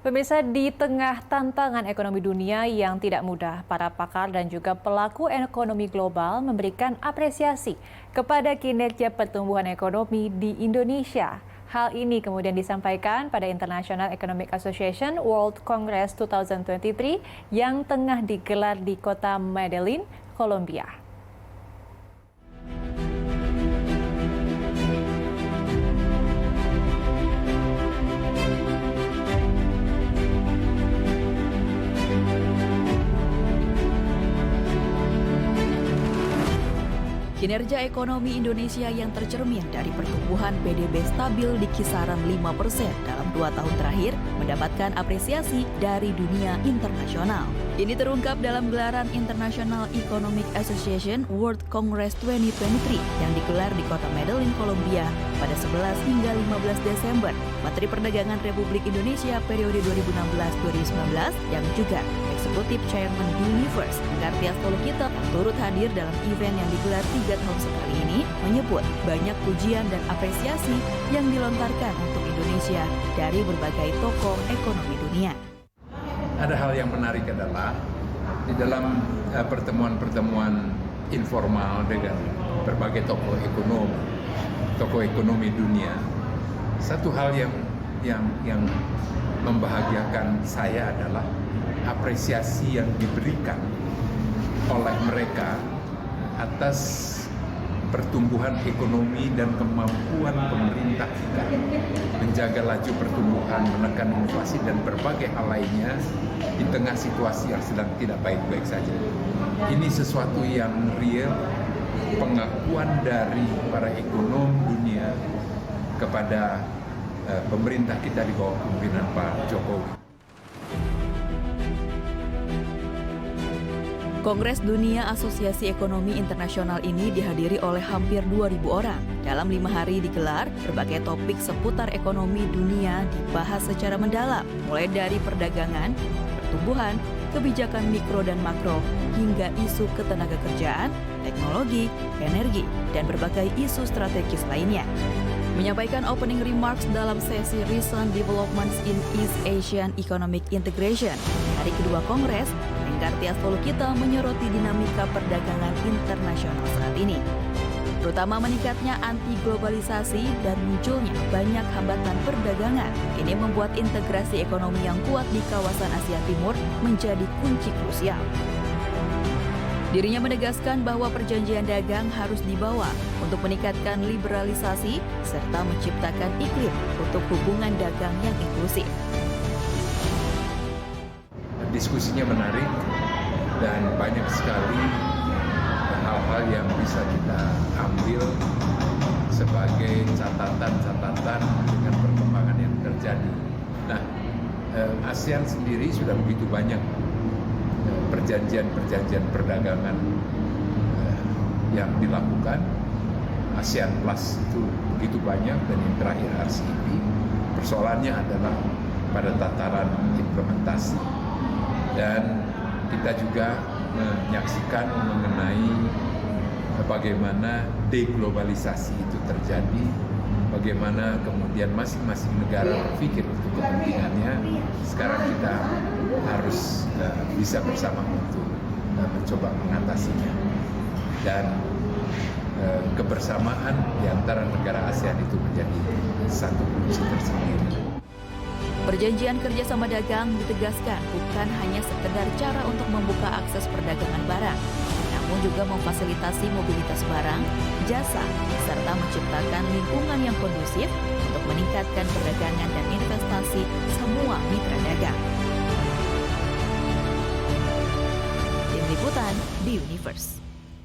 Pemirsa, di tengah tantangan ekonomi dunia yang tidak mudah, para pakar dan juga pelaku ekonomi global memberikan apresiasi kepada kinerja pertumbuhan ekonomi di Indonesia. Hal ini kemudian disampaikan pada International Economic Association World Congress 2023 yang tengah digelar di kota Medellin, Kolombia. Kinerja ekonomi Indonesia yang tercermin dari pertumbuhan PDB stabil di kisaran 5% dalam 2 tahun terakhir mendapatkan apresiasi dari dunia internasional. Ini terungkap dalam gelaran International Economic Association World Congress 2023 yang digelar di kota Medellin, Kolombia pada 11 hingga 15 Desember. Menteri Perdagangan Republik Indonesia periode 2016-2019 yang juga Eksekutif Chairman Universe, Gartia Stolokita, turut hadir dalam event yang digelar 3 tahun sekali ini, menyebut banyak pujian dan apresiasi yang dilontarkan untuk Indonesia dari berbagai tokoh ekonomi dunia. Ada hal yang menarik adalah di dalam pertemuan-pertemuan informal dengan berbagai tokoh ekonomi dunia, satu hal yang membahagiakan saya adalah apresiasi yang diberikan oleh mereka atas pertumbuhan ekonomi dan kemampuan pemerintah kita menjaga laju pertumbuhan, menekan inflasi dan berbagai hal lainnya di tengah situasi yang sedang tidak baik-baik saja. Ini sesuatu yang real, pengakuan dari para ekonom dunia kepada pemerintah kita di bawah kepemimpinan Pak Jokowi. Kongres Dunia Asosiasi Ekonomi Internasional ini dihadiri oleh hampir 2.000 orang. Dalam 5 hari digelar, berbagai topik seputar ekonomi dunia dibahas secara mendalam, mulai dari perdagangan, pertumbuhan, kebijakan mikro dan makro, hingga isu ketenagakerjaan, teknologi, energi, dan berbagai isu strategis lainnya. Menyampaikan opening remarks dalam sesi Recent Developments in East Asian Economic Integration, hari kedua Kongres, Gartia Stolokita menyoroti dinamika perdagangan internasional saat ini, terutama meningkatnya anti-globalisasi dan munculnya banyak hambatan perdagangan. Ini membuat integrasi ekonomi yang kuat di kawasan Asia Timur menjadi kunci krusial. Dirinya menegaskan bahwa perjanjian dagang harus dibawa untuk meningkatkan liberalisasi serta menciptakan iklim untuk hubungan dagang yang inklusif. Diskusinya menarik dan banyak sekali hal-hal yang bisa kita ambil sebagai catatan-catatan dengan perkembangan yang terjadi. Nah, ASEAN sendiri sudah begitu banyak perjanjian perdagangan yang dilakukan. ASEAN Plus itu begitu banyak dan yang terakhir RCEP. Persoalannya adalah pada tataran implementasi. Dan kita juga menyaksikan mengenai bagaimana deglobalisasi itu terjadi, bagaimana kemudian masing-masing negara berpikir untuk kepentingannya. Sekarang kita harus bisa bersama untuk mencoba mengatasinya. Dan kebersamaan di antara negara ASEAN itu menjadi satu kunci tersendiri. Perjanjian kerjasama dagang ditegaskan bukan hanya sekedar cara untuk membuka akses perdagangan barang, namun juga memfasilitasi mobilitas barang, jasa, serta menciptakan lingkungan yang kondusif untuk meningkatkan perdagangan dan investasi semua mitra dagang. Tim Liputan di Universe.